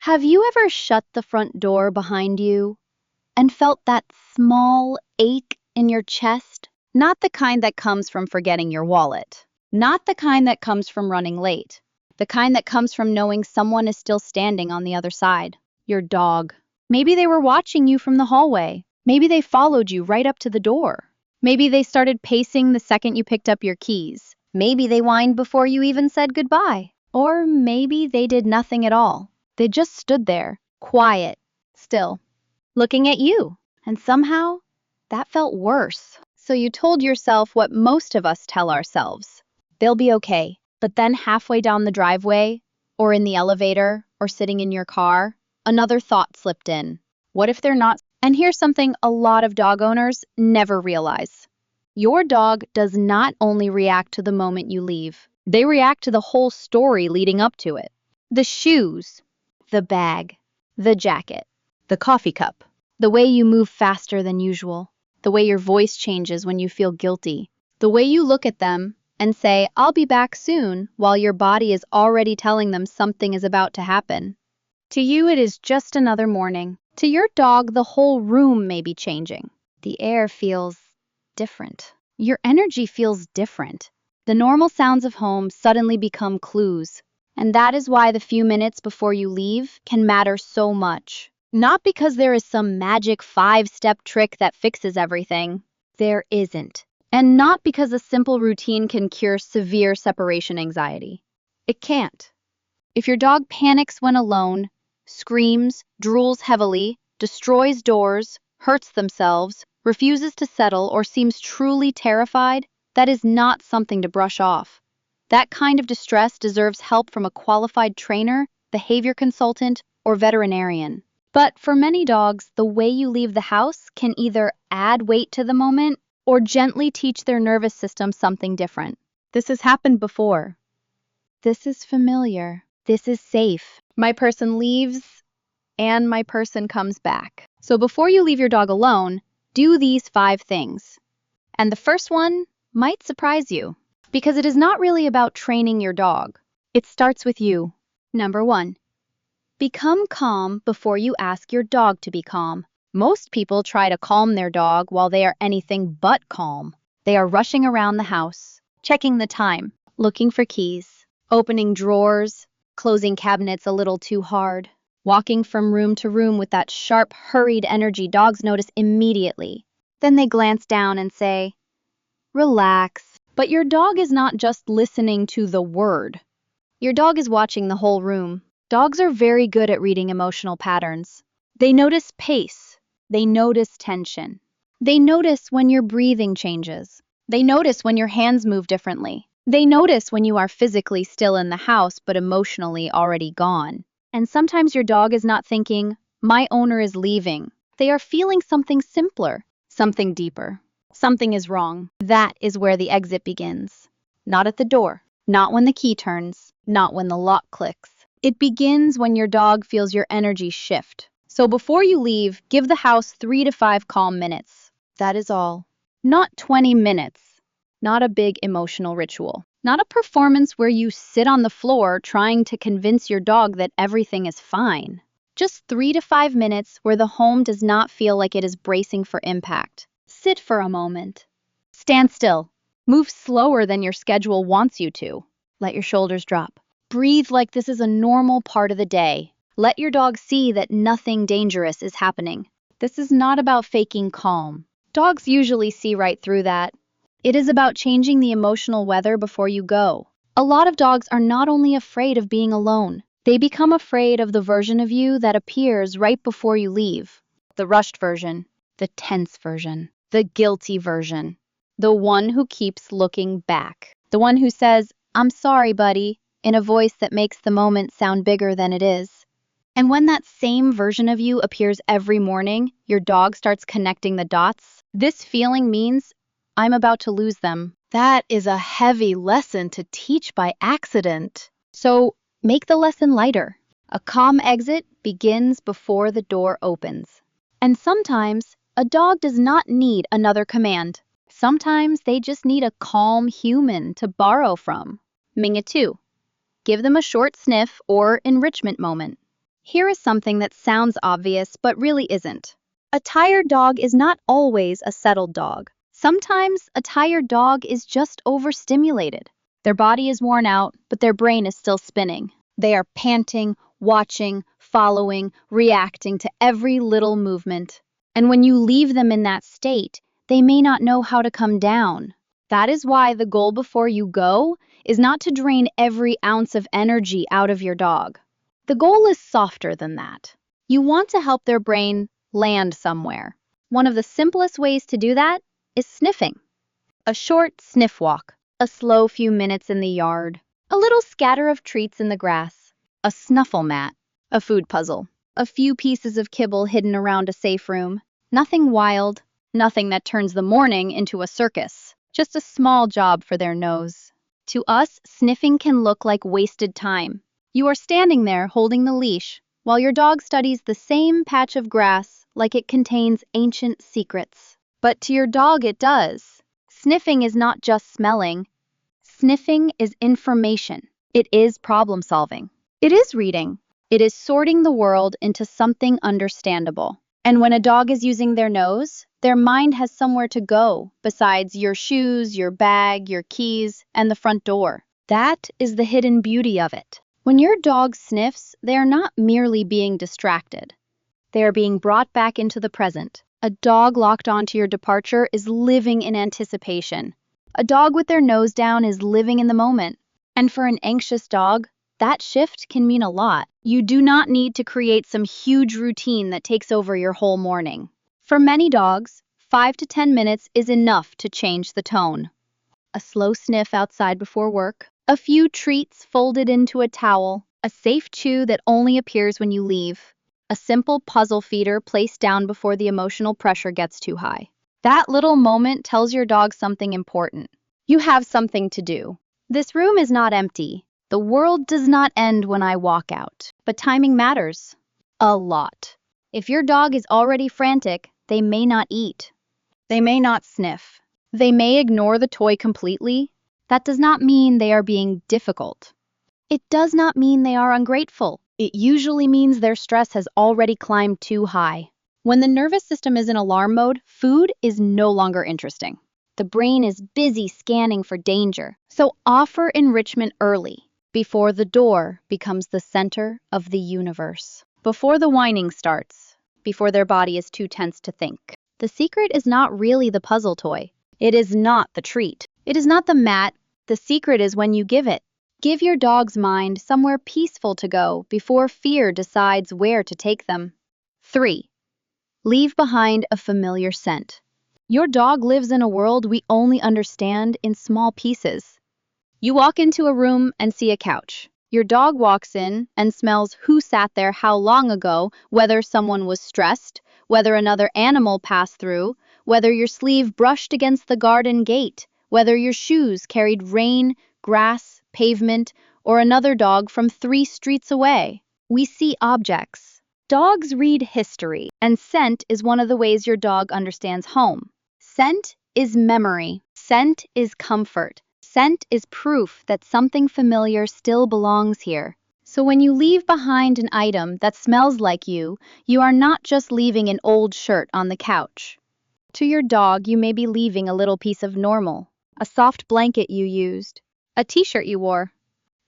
Have you ever shut the front door behind you and felt that small ache in your chest? Not the kind that comes from forgetting your wallet. Not the kind that comes from running late. The kind that comes from knowing someone is still standing on the other side. Your dog. Maybe they were watching you from the hallway. Maybe they followed you right up to the door. Maybe they started pacing the second you picked up your keys. Maybe they whined before you even said goodbye. Or maybe they did nothing at all. They just stood there, quiet, still, looking at you. And somehow, that felt worse. So you told yourself what most of us tell ourselves. They'll be okay. But then halfway down the driveway, or in the elevator, or sitting in your car, another thought slipped in. What if they're not? And here's something a lot of dog owners never realize. Your dog does not only react to the moment you leave. They react to the whole story leading up to it. The shoes, the bag, the jacket, the coffee cup, the way you move faster than usual, the way your voice changes when you feel guilty, the way you look at them and say, "I'll be back soon," while your body is already telling them something is about to happen. To you, it is just another morning. To your dog, the whole room may be changing. The air feels different. Your energy feels different. The normal sounds of home suddenly become clues. And that is why the few minutes before you leave can matter so much. Not because there is some magic 5-step trick that fixes everything. There isn't. And not because a simple routine can cure severe separation anxiety. It can't. If your dog panics when alone, screams, drools heavily, destroys doors, hurts themselves, refuses to settle, or seems truly terrified, that is not something to brush off. That kind of distress deserves help from a qualified trainer, behavior consultant, or veterinarian. But for many dogs, the way you leave the house can either add weight to the moment or gently teach their nervous system something different. This has happened before. This is familiar. This is safe. My person leaves and my person comes back. So before you leave your dog alone, do these 5 things. And the first one might surprise you, because it is not really about training your dog. It starts with you. Number 1. Become calm before you ask your dog to be calm. Most people try to calm their dog while they are anything but calm. They are rushing around the house, checking the time, looking for keys, opening drawers, closing cabinets a little too hard, walking from room to room with that sharp, hurried energy dogs notice immediately. Then they glance down and say, "Relax." But your dog is not just listening to the word. Your dog is watching the whole room. Dogs are very good at reading emotional patterns. They notice pace. They notice tension. They notice when your breathing changes. They notice when your hands move differently. They notice when you are physically still in the house but emotionally already gone. And sometimes your dog is not thinking, "My owner is leaving." They are feeling something simpler, something deeper. Something is wrong. That is where the exit begins. Not at the door. Not when the key turns. Not when the lock clicks. It begins when your dog feels your energy shift. So before you leave, give the house 3 to 5 calm minutes. That is all. Not 20 minutes. Not a big emotional ritual. Not a performance where you sit on the floor trying to convince your dog that everything is fine. Just 3 to 5 minutes where the home does not feel like it is bracing for impact. Sit for a moment. Stand still. Move slower than your schedule wants you to. Let your shoulders drop. Breathe like this is a normal part of the day. Let your dog see that nothing dangerous is happening. This is not about faking calm. Dogs usually see right through that. It is about changing the emotional weather before you go. A lot of dogs are not only afraid of being alone, they become afraid of the version of you that appears right before you leave. The rushed version, the tense version, the guilty version, the one who keeps looking back, the one who says, "I'm sorry, buddy," in a voice that makes the moment sound bigger than it is. And when that same version of you appears every morning, your dog starts connecting the dots. This feeling means, "I'm about to lose them." That is a heavy lesson to teach by accident. So make the lesson lighter. A calm exit begins before the door opens. And sometimes a dog does not need another command. Sometimes they just need a calm human to borrow from. Minga 2. Give them a short sniff or enrichment moment. Here is something that sounds obvious but really isn't. A tired dog is not always a settled dog. Sometimes a tired dog is just overstimulated. Their body is worn out, but their brain is still spinning. They are panting, watching, following, reacting to every little movement. And when you leave them in that state, they may not know how to come down. That is why the goal before you go is not to drain every ounce of energy out of your dog. The goal is softer than that. You want to help their brain land somewhere. One of the simplest ways to do that is sniffing. A short sniff walk, a slow few minutes in the yard, a little scatter of treats in the grass, a snuffle mat, a food puzzle, a few pieces of kibble hidden around a safe room. Nothing wild, nothing that turns the morning into a circus, just a small job for their nose. To us, sniffing can look like wasted time. You are standing there holding the leash while your dog studies the same patch of grass like it contains ancient secrets. But to your dog it does. Sniffing is not just smelling. Sniffing is information. It is problem solving. It is reading. It is sorting the world into something understandable. And when a dog is using their nose, their mind has somewhere to go besides your shoes, your bag, your keys, and the front door. That is the hidden beauty of it. When your dog sniffs, they are not merely being distracted. They are being brought back into the present. A dog locked onto your departure is living in anticipation. A dog with their nose down is living in the moment. And for an anxious dog, that shift can mean a lot. You do not need to create some huge routine that takes over your whole morning. For many dogs, 5 to 10 minutes is enough to change the tone. A slow sniff outside before work, a few treats folded into a towel, a safe chew that only appears when you leave, a simple puzzle feeder placed down before the emotional pressure gets too high. That little moment tells your dog something important. You have something to do. This room is not empty. The world does not end when I walk out. But timing matters. A lot. If your dog is already frantic, they may not eat. They may not sniff. They may ignore the toy completely. That does not mean they are being difficult. It does not mean they are ungrateful. It usually means their stress has already climbed too high. When the nervous system is in alarm mode, food is no longer interesting. The brain is busy scanning for danger. So offer enrichment early, before the door becomes the center of the universe. Before the whining starts, before their body is too tense to think. The secret is not really the puzzle toy. It is not the treat. It is not the mat. The secret is when you give it. Give your dog's mind somewhere peaceful to go before fear decides where to take them. 3. Leave behind a familiar scent. Your dog lives in a world we only understand in small pieces. You walk into a room and see a couch. Your dog walks in and smells who sat there how long ago, whether someone was stressed, whether another animal passed through, whether your sleeve brushed against the garden gate, whether your shoes carried rain, grass, pavement, or another dog from 3 streets away. We see objects. Dogs read history, and scent is one of the ways your dog understands home. Scent is memory. Scent is comfort. Scent is proof that something familiar still belongs here. So when you leave behind an item that smells like you are not just leaving an old shirt on the couch. To your dog, you may be leaving a little piece of normal, a soft blanket you used, a t-shirt you wore,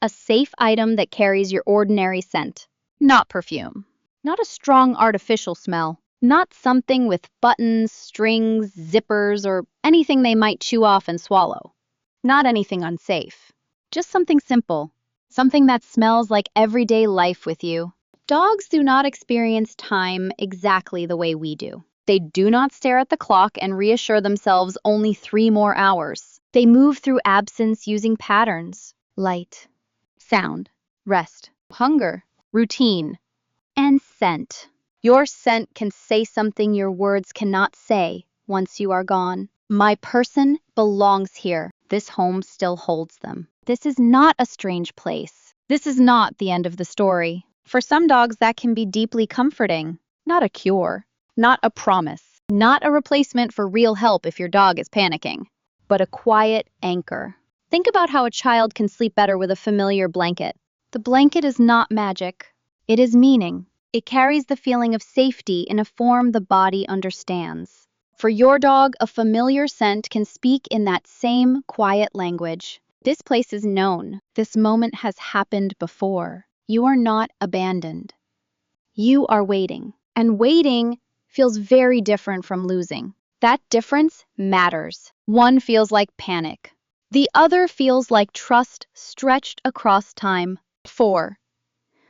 a safe item that carries your ordinary scent, not perfume, not a strong artificial smell, not something with buttons, strings, zippers, or anything they might chew off and swallow. Not anything unsafe, just something simple, something that smells like everyday life with you. Dogs do not experience time exactly the way we do. They do not stare at the clock and reassure themselves only 3 more hours. They move through absence using patterns, light, sound, rest, hunger, routine, and scent. Your scent can say something your words cannot say once you are gone. My person belongs here. This home still holds them. This is not a strange place. This is not the end of the story. For some dogs, that can be deeply comforting, not a cure. Not a promise, not a replacement for real help if your dog is panicking, but a quiet anchor. Think about how a child can sleep better with a familiar blanket. The blanket is not magic. It is meaning. It carries the feeling of safety in a form the body understands. For your dog, a familiar scent can speak in that same quiet language. This place is known. This moment has happened before. You are not abandoned. You are waiting. And waiting feels very different from losing. That difference matters. One feels like panic. The other feels like trust stretched across time. 4.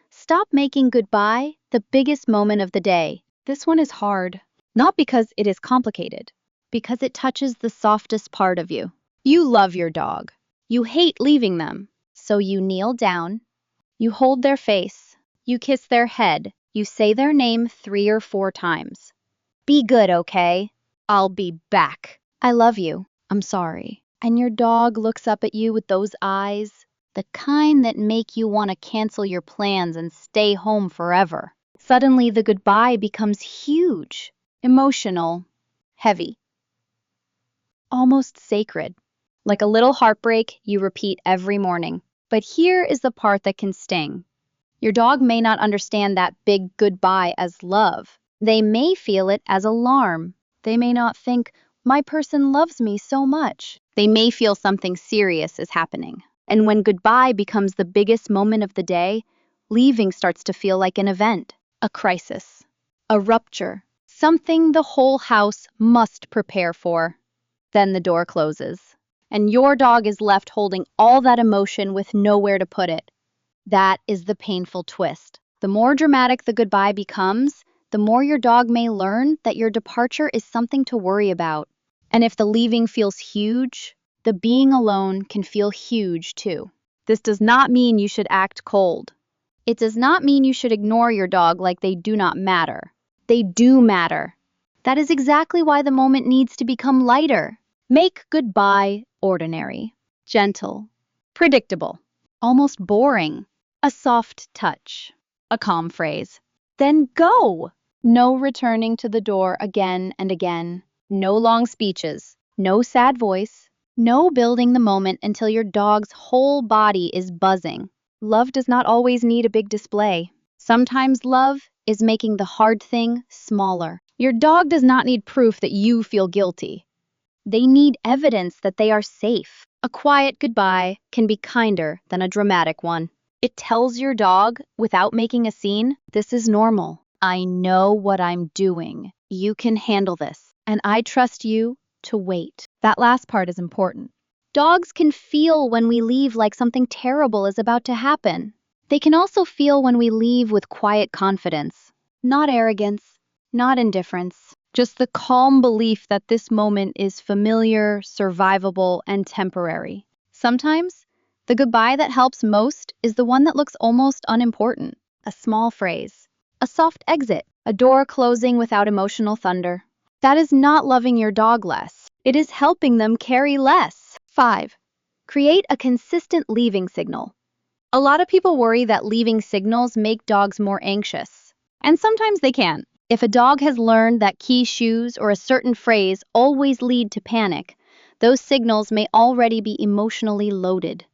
Stop making goodbye the biggest moment of the day. This one is hard. Not because it is complicated, because it touches the softest part of you. You love your dog. You hate leaving them. So you kneel down. You hold their face. You kiss their head. You say their name 3 or 4 times. Be good, okay? I'll be back. I love you. I'm sorry. And your dog looks up at you with those eyes, the kind that make you want to cancel your plans and stay home forever. Suddenly, the goodbye becomes huge, emotional, heavy, almost sacred. Like a little heartbreak you repeat every morning. But here is the part that can sting. Your dog may not understand that big goodbye as love. They may feel it as alarm. They may not think, my person loves me so much. They may feel something serious is happening. And when goodbye becomes the biggest moment of the day, leaving starts to feel like an event, a crisis, a rupture, something the whole house must prepare for. Then the door closes, and your dog is left holding all that emotion with nowhere to put it. That is the painful twist. The more dramatic the goodbye becomes, the more your dog may learn that your departure is something to worry about. And if the leaving feels huge, the being alone can feel huge too. This does not mean you should act cold. It does not mean you should ignore your dog like they do not matter. They do matter. That is exactly why the moment needs to become lighter. Make goodbye ordinary, gentle, predictable, almost boring. A soft touch, a calm phrase. Then go! No returning to the door again and again. No long speeches. No sad voice. No building the moment until your dog's whole body is buzzing. Love does not always need a big display. Sometimes love is making the hard thing smaller. Your dog does not need proof that you feel guilty. They need evidence that they are safe. A quiet goodbye can be kinder than a dramatic one. It tells your dog, without making a scene, this is normal. I know what I'm doing. You can handle this. And I trust you to wait. That last part is important. Dogs can feel when we leave like something terrible is about to happen. They can also feel when we leave with quiet confidence. Not arrogance, not indifference. Just the calm belief that this moment is familiar, survivable, and temporary. Sometimes, the goodbye that helps most is the one that looks almost unimportant. A small phrase, a soft exit, a door closing without emotional thunder. That is not loving your dog less. It is helping them carry less. 5. Create a consistent leaving signal. A lot of people worry that leaving signals make dogs more anxious. And sometimes they can. If a dog has learned that key shoes or a certain phrase always lead to panic, those signals may already be emotionally loaded.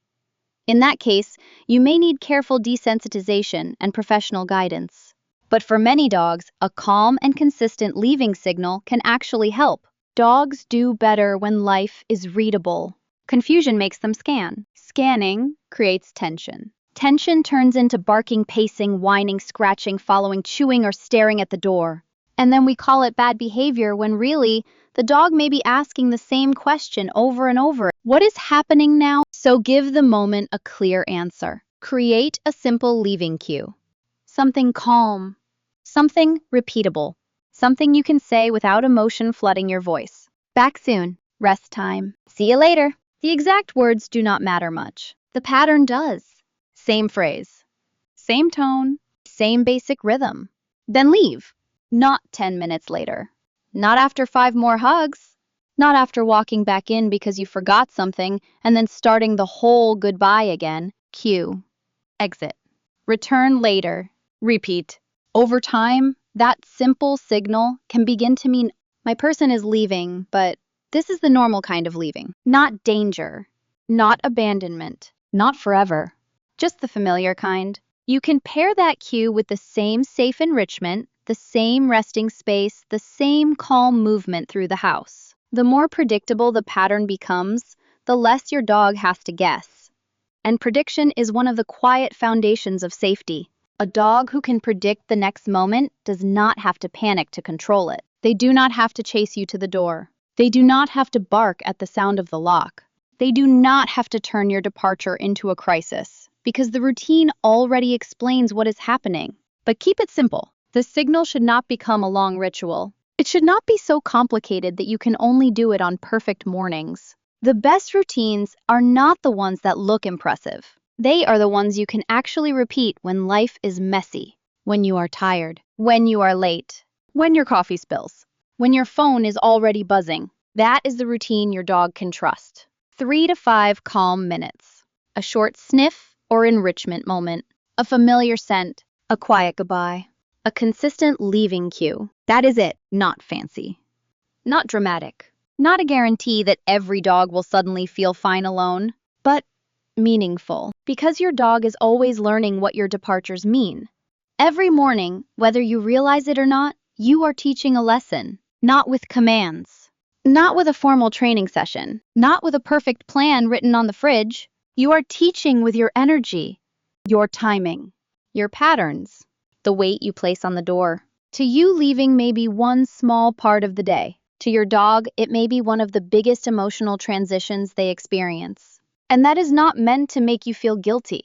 In that case, you may need careful desensitization and professional guidance. But for many dogs, a calm and consistent leaving signal can actually help. Dogs do better when life is readable. Confusion makes them scan. Scanning creates tension. Tension turns into barking, pacing, whining, scratching, following, chewing, or staring at the door. And then we call it bad behavior when really, the dog may be asking the same question over and over. What is happening now? So give the moment a clear answer. Create a simple leaving cue. Something calm. Something repeatable. Something you can say without emotion flooding your voice. Back soon. Rest time. See you later. The exact words do not matter much. The pattern does. Same phrase, same tone, same basic rhythm. Then leave. Not 10 minutes later. Not after 5 more hugs. Not after walking back in because you forgot something and then starting the whole goodbye again. Cue. Exit. Return later. Repeat. Over time, that simple signal can begin to mean my person is leaving, but this is the normal kind of leaving. Not danger. Not abandonment. Not forever. Just the familiar kind. You can pair that cue with the same safe enrichment, the same resting space, the same calm movement through the house. The more predictable the pattern becomes, the less your dog has to guess. And prediction is one of the quiet foundations of safety. A dog who can predict the next moment does not have to panic to control it. They do not have to chase you to the door. They do not have to bark at the sound of the lock. They do not have to turn your departure into a crisis, because the routine already explains what is happening. But keep it simple. The signal should not become a long ritual. It should not be so complicated that you can only do it on perfect mornings. The best routines are not the ones that look impressive. They are the ones you can actually repeat when life is messy, when you are tired, when you are late, when your coffee spills, when your phone is already buzzing. That is the routine your dog can trust. 3 to 5 calm minutes. A short sniff or enrichment moment. A familiar scent. A quiet goodbye. A consistent leaving cue. That is it. Not fancy. Not dramatic. Not a guarantee that every dog will suddenly feel fine alone, but meaningful. Because your dog is always learning what your departures mean. Every morning, whether you realize it or not, you are teaching a lesson. Not with commands. Not with a formal training session. Not with a perfect plan written on the fridge. You are teaching with your energy, your timing, your patterns, the weight you place on the door. To you, leaving may be one small part of the day. To your dog, it may be one of the biggest emotional transitions they experience. And that is not meant to make you feel guilty.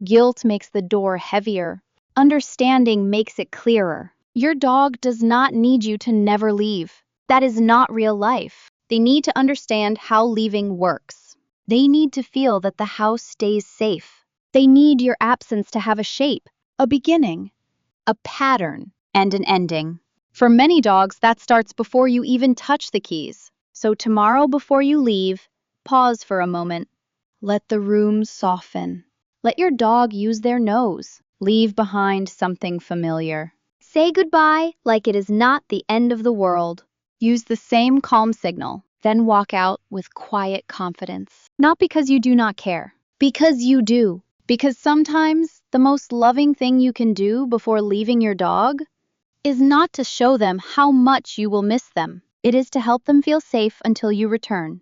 Guilt makes the door heavier. Understanding makes it clearer. Your dog does not need you to never leave. That is not real life. They need to understand how leaving works. They need to feel that the house stays safe. They need your absence to have a shape, a beginning, a pattern, and an ending. For many dogs, that starts before you even touch the keys. So tomorrow before you leave, pause for a moment. Let the room soften. Let your dog use their nose. Leave behind something familiar. Say goodbye like it is not the end of the world. Use the same calm signal, then walk out with quiet confidence. Not because you do not care, because you do. Because sometimes the most loving thing you can do before leaving your dog is not to show them how much you will miss them. It is to help them feel safe until you return.